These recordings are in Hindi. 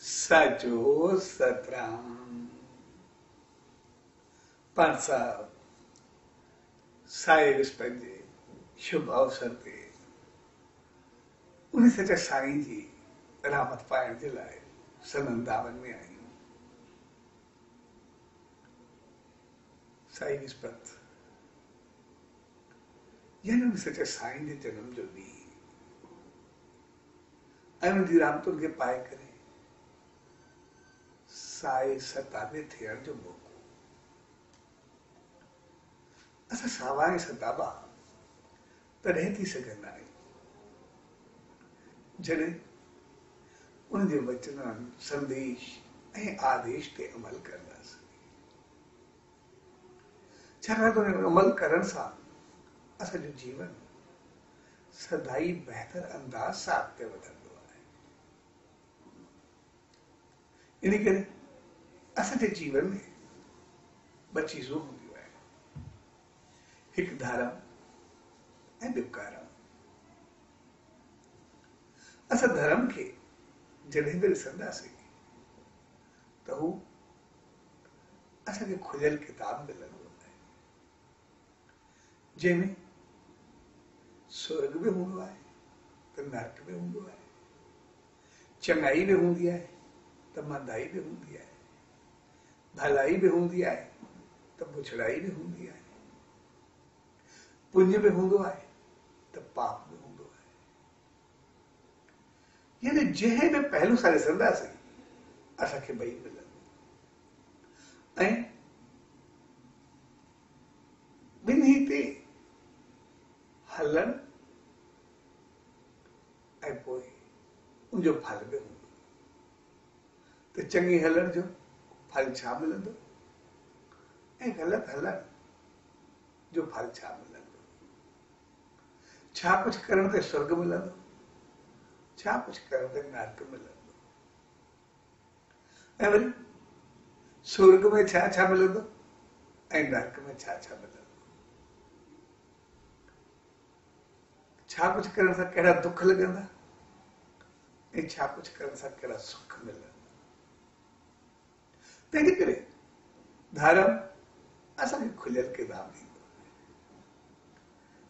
साचो सतराम। पण साहब साई विस्पति जे शुभ अवसर ते उन सच्चा साईं जी रहमत पाइण जे लाइ सनंदावन में आहियूं। साई विस्पति यानी उन सच्चे साईं जे जन्म जो ॾींहुं ऐं उनजी रामतुनि खे पाए करे साए सताबे थियण जो मौक़ो। असां सावाए सताबा तॾहिं थी सघंदा आहियूं जॾहिं उनजे वचननि संदेश ऐं आदेश ते अमल कंदासीं। छाकाणि त उन अमल करण सां असांजो जीवन सदाई बहितर अंदाज सां अॻिते वधंदो आहे। इन करे असांजे जीवन में ॿ चीज़ूं हूंदियूं आहिनि, हिकु धर्म ऐं ॿियो कर्म। असां धर्म खे जॾहिं बि ॾिसंदासीं त हू असांखे खुलियल किताब मिलंदो आहे जंहिंमें स्वर्ग बि हूंदो आहे त नरक बि हूंदो आहे, चङाई बि हूंदी आहे त मंदाई बि हूंदी आहे, भलाई बि हूंदी आहे त बुछड़ाई बि हूंदी आहे, पुण्य बि हूंदो आहे त पाप बि हूंदो आहे। यानी जंहिं बि पहलू सां ॾिसंदासीं असांखे ॿई मिलंदो ऐं ॿिन्ही ते हलण ऐं पोइ उनजो फल बि हूंदो। त चङे हलण जो फल छा मिलंदो ऐं ग़लति हलण जो फल छा मिलंदो। छा कुझु करण ते स्वर्ग मिलंदो, छा कुझु करण ते नरक मिलंदो। ऐं वरी स्वर्ग में छा छा मिलंदो ऐं नरक में छा छा मिलंदो। छा कुझु करण सां कहिड़ा दुख लॻंदा ऐं छा कुझु करण सां कहिड़ा सुख मिलंदा। तंहिंजे करे धर्म असांखे खुलियल किताब ॾींदो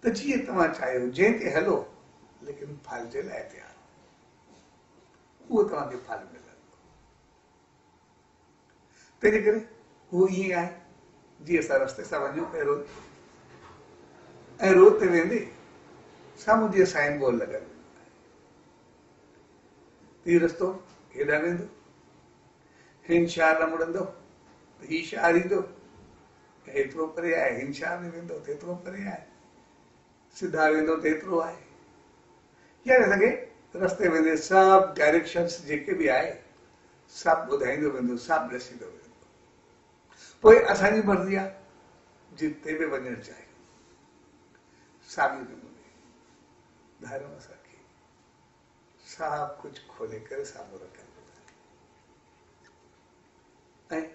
त जीअं तव्हां चाहियो जंहिं ते हलो लेकिन फल जे लाइ तयार उहो तव्हांखे फल मिलंदो। तंहिंजे करे हू ईअं आहे जीअं असां रस्ते सां वञूं पहिरियों ऐं रोड ते वेंदे साम्हूं जीअं साइन बोर्ड लॻल हीउ रस्तो हेॾां वेंदो, हिन शहर न मुड़ंदो त हीउ शहर ईंदो, हेतिरो परे आहे, हिन शहर में वेंदो त हेतिरो परे आहे, सिधा वेंदो त हेतिरो आहे। यानी असांखे रस्ते वेंदे सभु डायरेक्शन्स जेके बि आहे सभु ॿुधाईंदो वेंदो, सभु ॾसींदो वेंदो। पोइ असांजी मर्ज़ी आहे जिते बि वञणु चाहियूं। साॻियो नमूने धर्म असांखे सभु कुझु खोले करे साम्हूं रखंदो आहे ऐं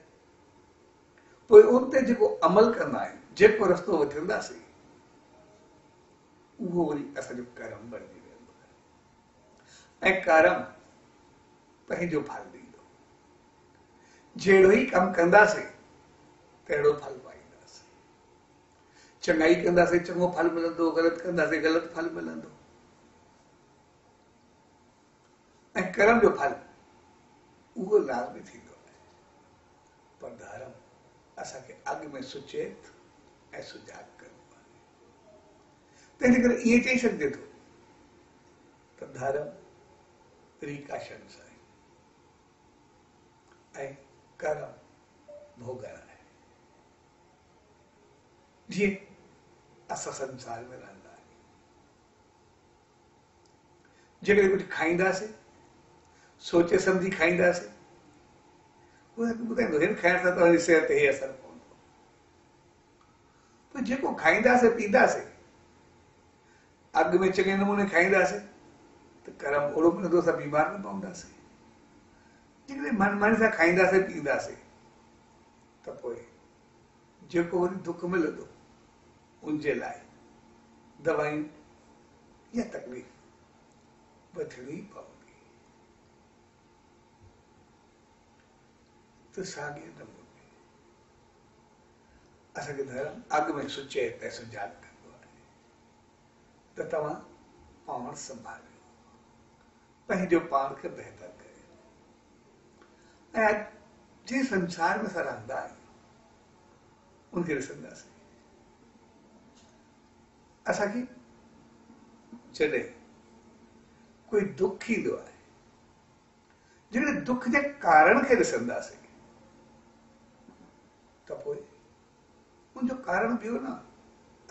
पोइ उन ते जेको अमल कंदा आहियूं, जेको रस्तो वठंदासीं उहो वरी असांजो कर्म बणिजी वेंदो आहे ऐं कर्म पंहिंजो फल ॾींदो। जहिड़ो ई कमु कंदासीं तहिड़ो फल पाईंदासीं। चङाई कंदासीं चङो फल मिलंदो, ग़लति कंदासीं ग़लति फल मिलंदो। ऐं कर्म जो फल उहो लाज़मी थींदो आहे, पर धर्म असांखे अॻु में सुचेत ऐं सुजाग कंदो आहे। तंहिंजे करे ईअं चई सघिजे थो त धर्म रिकाशंस आहे ऐं कर्म भोगण आहे। जीअं असां संसार में रहंदा आहियूं, जेकॾहिं कुझु खाईंदासीं सोचे सम्झी खाईंदासीं उहो ॿुधाईंदो हिन खाइण सां तव्हांजी सिहत ते हे असर पवंदो। पोइ जेको खाईंदासीं पींदासीं अॻु में चङे नमूने खाईंदासीं त कर्म ओड़ो मिलंदो, असां बीमार न पवंदासीं। जेकॾहिं मनमानी सां खाईंदासीं पींदासीं त पोइ जेको वरी दुख मिलंदो उनजे लाइ दवायूं या तकलीफ़ वठणी पवंदी। त साॻिए नमूने असांखे धर्म अॻु में सुचेत ऐं सुजाॻ कंदो आहे त तव्हां पाण संभालियो, पंहिंजो पाण खे बहितर कयो। ऐं अॼु जे संसार में असां रहंदा आहियूं उनखे ॾिसंदासीं, असांखे जॾहिं कोई दुख ईंदो आहे, जेकॾहिं दुख जे कारण खे ॾिसंदासीं त पोइ उनजो कारण ॿियो न,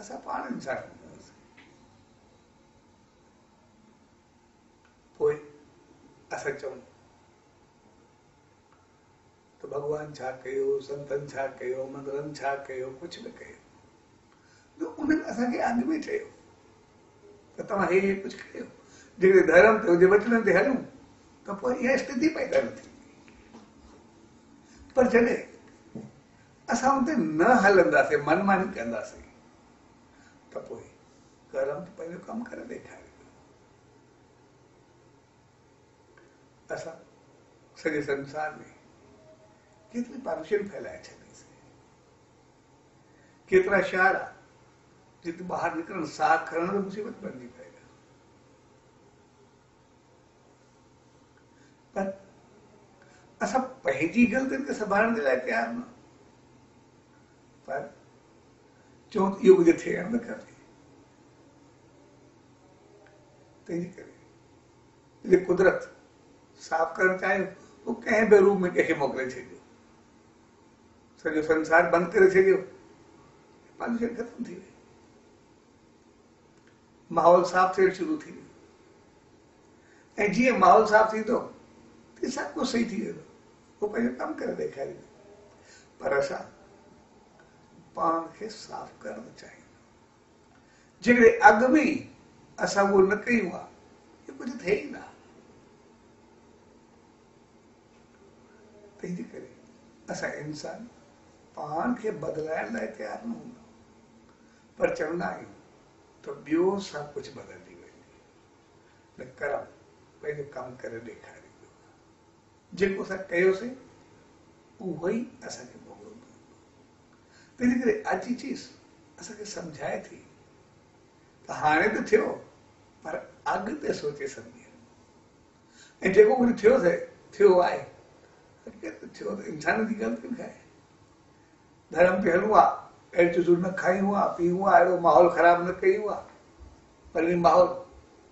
असां पाण इंसान हूंदासीं। पोइ असां चऊं त भॻवान छा कयो, संतनि छा कयो, मंदरनि छा कयो, कुझु न कयो। उन्हनि असांखे अॻु में चयो त तव्हां हे कुझु कयो। जेकॾहिं धर्म ते हुजे, वचननि ते हलूं त पोइ इहा स्थिति पैदा न थींदी। पर जॾहिं असां हुते न हलंदासीं, मनमानी कंदासीं त पोइ कर्म पंहिंजो कमु करे ॾेखारींदो। असां सॼे संसार में केतिरी पॉल्यूशन फैलाए छॾीसीं, केतिरा शहर जिते ॿाहिरि निकिरण, साह खणण में मुसीबत बणिजी पए। पर असां पंहिंजी ग़लतियुनि खे संभालण जे लाइ तयारु न, पर चऊं इहो कुझु थियणु न खपे। तंहिंजे करे कुदरत साफ़ करणु चाहियो, उहो कंहिं बि रूप में कंहिंखे मोकिले छॾियो, सॼो संसार बंदि करे छॾियो, पॉल्यूशन ख़तम थी वई, माहौल साफ़ थियणु शुरू थी वियो। ऐं जीअं माहौल साफ़ थींदो त सभु कुझु सही थी वेंदो, उहो पंहिंजो कमु करे ॾेखारींदो। पर असां पाण खे साफ़ करणु चाहियूं। जेकॾहिं अॻु में असां उहो न कयूं आहे, इहो कुझु थिए ई न। तंहिंजे करे असां इंसान पाण खे बदिलाइण लाइ तयारु न हूंदा, पर चवंदा आहियूं त ॿियो सभु कुझु बदिलजी वेंदो। कर्म पंहिंजो कमु करे ॾेखारींदो, जेको असां कयोसीं उहो ई असांखे भोगवो पवंदो। तंहिंजे करे अॼु जी चीज़ असांखे सम्झाए थी त हाणे त थियो, पर अॻिते सोचे सम्झे। ऐं जेको कुझु थियो आहे, थियो त इंसान जी ग़लतियुनि खां आहे। धर्म ते हलूं आहे, अहिड़ी चीज़ूं न खायूं आहे, पीऊं आहे, अहिड़ो माहौल ख़राबु न कयूं आहे, पर इन माहौल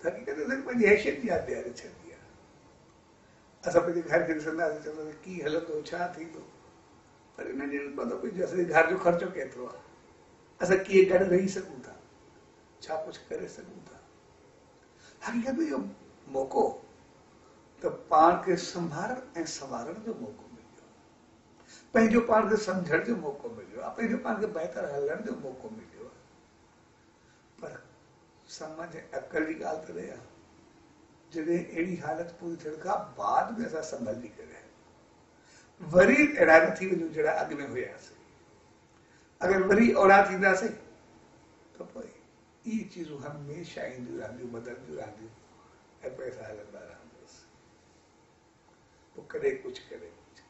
हक़ीक़त में पंहिंजी हैसियत यादि ॾियारे छॾी आहे। असां पंहिंजे घर खे ॾिसंदासीं, चवंदासीं कीअं हलंदो, छा थींदो, पर इन ॾींहं पतो पइजो असांजे घर जो ख़र्चो केतिरो आहे, असां कीअं गॾु रही सघूं था, छा कुझु करे सघूं था। हक़ीक़त में इहो मौक़ो त पाण खे संभालण ऐं संवारण जो मौक़ो मिलियो, पंहिंजो पाण खे सम्झण जो मौक़ो मिलियो आहे, पंहिंजो पाण खे बहितर हलण जो मौक़ो मिलियो आहे। पर सम्झ ऐं अकल जी ॻाल्हि त रहे आहे, जॾहिं अहिड़ी हालत पूरी थियण खां बाद में असां संभलिजी करे वरी अहिड़ा न थी वञूं जहिड़ा अॻु में हुयासीं। अगरि वरी ओड़ा थींदासीं त पोइ इहे चीज़ूं हमेशह ईंदियूं रहंदियूं, बदलंदियूं रहंदियूं, ऐं पोइ असां हलंदा रहंदासीं। पोइ कॾहिं कुझु कॾहिं कुझु,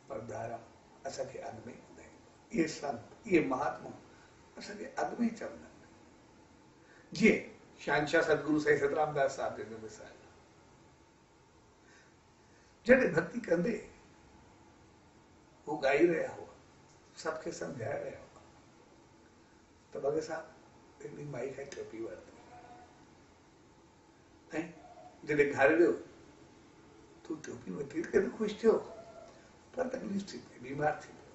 पर धर्म असांखे अॻु में ॿुधाईंदो। इहे संत, इहे महात्मा असांखे अॻु में चवंदा आहिनि। जीअं शहंशाह सतगुरु साईं सतरामदास साहिब जो मिसाल, जॾहिं भक्ति कंदे हू ॻाई रहिया हुआ, सबखे सम्झाए रहिया हुआ, त भॻत साहिब हिकिड़ी माई खां टोपी वरिती ऐं जॾहिं घर वियो, तूं टोपी वरिती त ख़ुशि थियो, पर तकलीफ़ थी पई, बीमार थी पियो।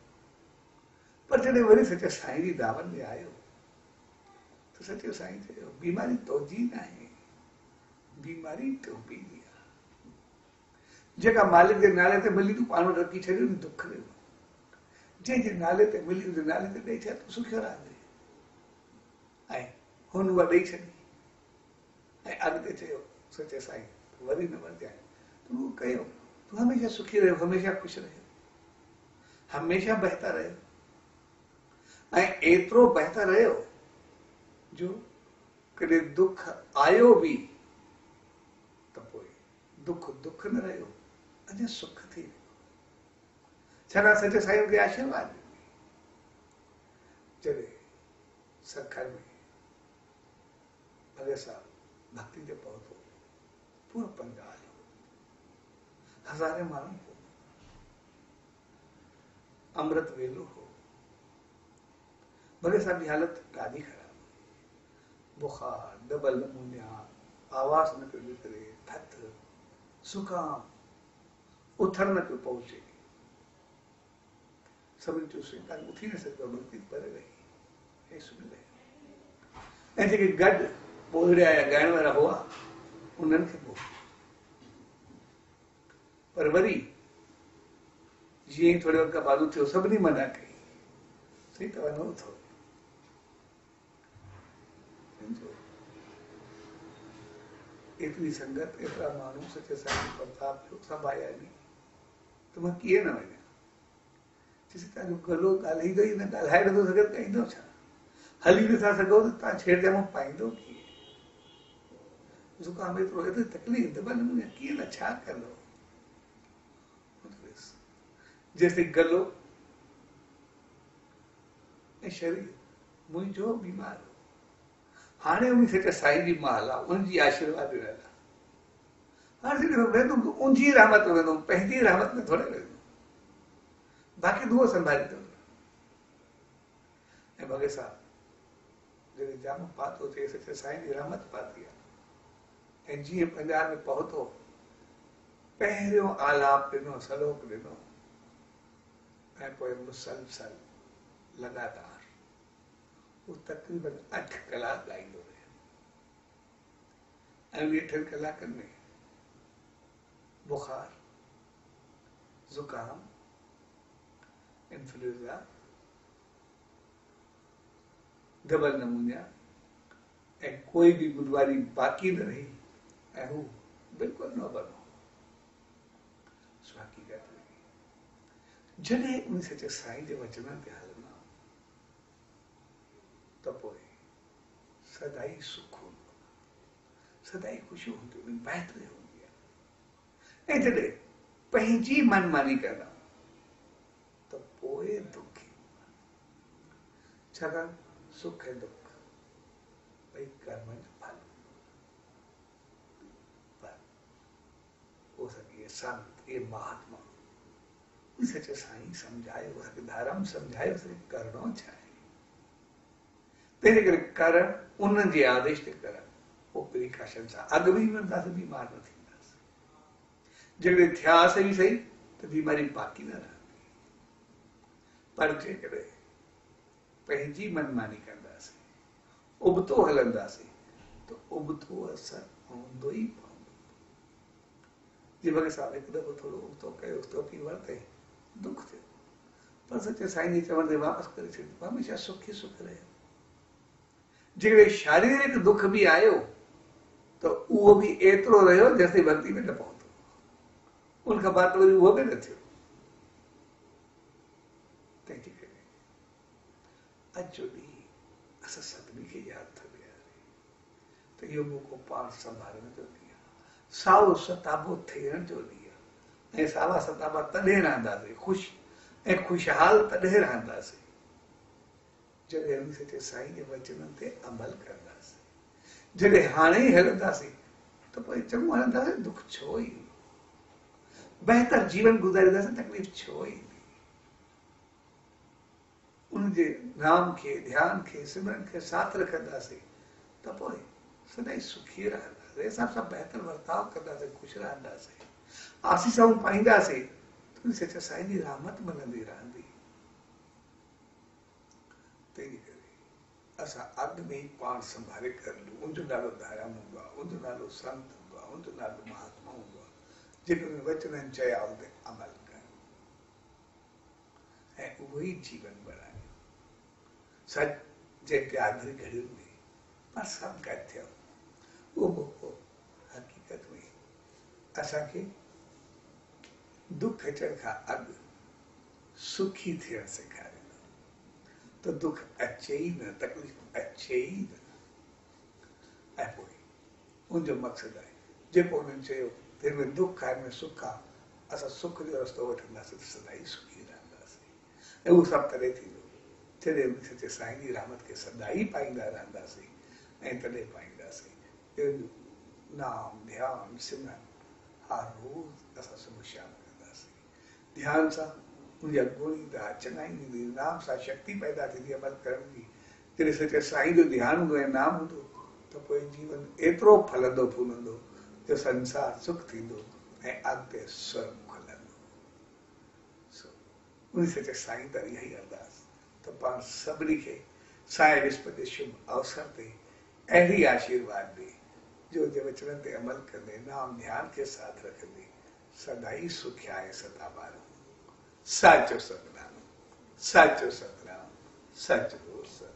पर जॾहिं वरी सचे साईं जी दावत में आयो त सचे साईं चयो, बीमारी तुंहिंजी न आहे, बीमारी टोपी जी आहे, जेका मालिक जे नाले ते मिली तूं पाण वटि रखी छॾियो न, दुख ॾिनो, जंहिंजे नाले ते मिली हुनजे नाले ते ॾेई छॾ, तूं सुखियो रहंदे। ऐं हुन उहा ॾेई छॾी ऐं अॻिते चयो, सचे साईं वरी न वरजांइ, तूं कयो, तूं हमेशह सुखी रहियो, हमेशह ख़ुशि रहियो, हमेशह बहितर रहियो। ऐं एतिरो बहितर रहियो जो कॾहिं दुख आयो बि त पोइ दुख न रहियो, अञा सुख थी वियो। छड़ा सच्चे साईं के आशीर्वाद जॾहिं सखर में भले साहब भक्ति ते पहुतो पूरो पंजाब हज़ारे माण्हू हो अमृत वेलो हो भले साहब जी हालत ॾाढी ख़राब बुखार डबल नमूनिया आवाज़ न पियो निकिरे थध जुकाम उथण न पियो पहुचे सभिनी चयो स्वीकार उथी न सघंदो भक्ति परे रही हे सुनी रहे ऐं जेके गॾु ॿोड़िया या ॻाइण वारा हुआ उन्हनि खे पोइ पर वरी जीअं ई थोरे वक़्त खां बालू थियो सभिनी मना कई सही तव्हां न उथो एतिरी संगत एतिरा माण्हू सचे साईं प्रताप जो सभु आया आहिनि त मां कीअं न वञा चइसि तव्हांजो गलो ॻाल्हाईंदो ई न ॻाल्हाए नथो सघे त ॻाईंदो छा हली नथा सघो त तव्हां छेड़जाम पाईंदो कीअं ज़ुकाम एतिरो एतिरी तकलीफ़ दॿा नमूने कीअं न छा कंदो जेसिताईं गलो ऐं शरीर मुंहिंजो बीमार हो हाणे उन सच्चे साईं जी महल आहे उनजी आशीर्वाद ॾिनल आहे हाणे सिर्फ़ु वेंदुमि उनजी रहमत में वेंदुमि पंहिंजी रहमत में थोरे वेंदुमि बाक़ी दुओ संभालींदो ऐं भॻे साहब जॾहिं जाम पातो थिए सच्चे साईं जी रहमत पाती आहे ऐं जीअं पंजाब में पहुतो पहिरियों आलाप ॾिनो सलोक ॾिनो ऐं पोइ मुसलसल लगातार वो तकरीबन 8 कलाक ॻाईंदो रहियो ऐं 8 कलाकनि में बुखार जुकाम इन्फ्लुएंजा डबल नमूनिया ऐं कोई भी बुधवारी बाकी न रही ऐं हू बिल्कुलु न बनो हक़ीक़त जॾहिं उन सच्चे साईं जे वचननि ते हलंदा त पोइ सदाई सुख हूंदो सदाई ख़ुशी हूंदी बहितरी हूंदी आहे ऐं जॾहिं पंहिंजी मनमानी कंदा त पोइ दुखी छाकाणि सुख ऐं दुख ॿई कर्मनि जो फल पर हो सके संत ये महात्मा सच्चे साईं सम्झायो धर्म सम्झायो करणो छा आहे तंहिंजे करे करण उन्हनि जे आदेश ते करण पोइ प्रिकाशन सां अॻु बि वेंदासीं बीमार न थींदासीं जेकॾहिं थियासीं बि सही त बीमारी बाक़ी न रहंदी पर जेकॾहिं पंहिंजी मनमानी कंदासीं उबतो हलंदासीं त उबतो असर पवंदो ई पवंदो जी भॻे साहब हिकु दफ़ो थोरो उबतो कयो टोपी वरिते दुख थियो पर सच्चे साईं जे चवण ते वापसि करे छॾियो हमेशह सुख ई सुख रहे जेकॾहिं शारीरिक दुख बि आयो त उहो बि एतिरो रहियो जेसिताईं भक्ति में न पहुतो उनखां बाद वरी उहो बि न थियो तंहिंजे करे अॼु जो ॾींहुं असां सभिनी खे यादि थो ॾियारे त इहो मौक़ो पाण संभालण जो ॾींहुं आहे साओ सताबो थियण जो ॾींहुं ऐं सावा सताबा तॾहिं रहंदासीं ख़ुशि ऐं खुशहाल तॾहिं रहंदासीं जॾहिं उन सच्चे साईं जे वचननि ते अमल कंदासीं जॾहिं हाणे ई हलंदासीं त पोइ चङो हलंदासीं दुख छो ईंदो बहितर जीवन गुज़ारींदासीं तकलीफ़ छो ईंदी उनजे नाम खे ध्यान खे सिमरन खे साथ रखंदासीं त पोइ सदाई सुखी रहंदासीं हिसाब सां बहितर वर्ताव कंदासीं ख़ुशि रहंदासीं आसीसाऊं पाईंदासीं त सच्चे साईं जी रहमत मिलंदी रहंदी तंहिंजे करे असां अॻु में ई पाण संभाले कर उनजो नालो धाराम हूंदो आहे उनजो नालो संत हूंदो आहे उनजो नालो महात्मा हूंदो आहे जेके उन वचननि चया उन ते अमल कनि ऐं उहो ई जीवन बणायो सच जे त्यागरी घड़ियुनि में पर सभु गॾु थियो उहो मौक़ो हक़ीक़त में असांखे दुख अचण खां अॻु सुखी थियण सेखारींदो त दुख अचे ई न तकलीफ़ अचे ई न ऐं पोइ उनजो मक़सदु आहे जेको उन्हनि चयो हिन में दुख आहे हिन में सुख आहे असां सुख जो रस्तो वठंदासीं त सदाई सुखी रहंदासीं उहो सभु तॾहिं थींदो जॾहिं सचे साईं जी रहमत खे सदा ई पाईंदा रहंदासीं ऐं तॾहिं पाईंदासीं। नाम ध्यान सिमरन हर रोज़ असां सुबुह शाम कंदासीं। ध्यान सां मुंहिंजा गुण ईंदा, चङाई ईंदी, नाम सां शक्ति पैदा थींदी अमल करण जी। जॾहिं सचे साईं जो ध्यानु हूंदो ऐं नाम हूंदो त पोइ जीवन एतिरो फलंदो फूलंदो जो संसार सुख थींदो ऐं अॻिते स्वर्ग खुलंदो। उन सचे साईं त इहा ई अरदास त पाण सभिनी खे साईं विस्पति जे शुभ अवसर ते अहिड़ी आशीर्वाद ॾे जो जे वचन ते अमल कंदे नाम ध्यान के साथ रखंदे सदा ही सुखिया ऐं सदा बारो। साचो सतनाम, साचो सतनाम, सचो सतनाम।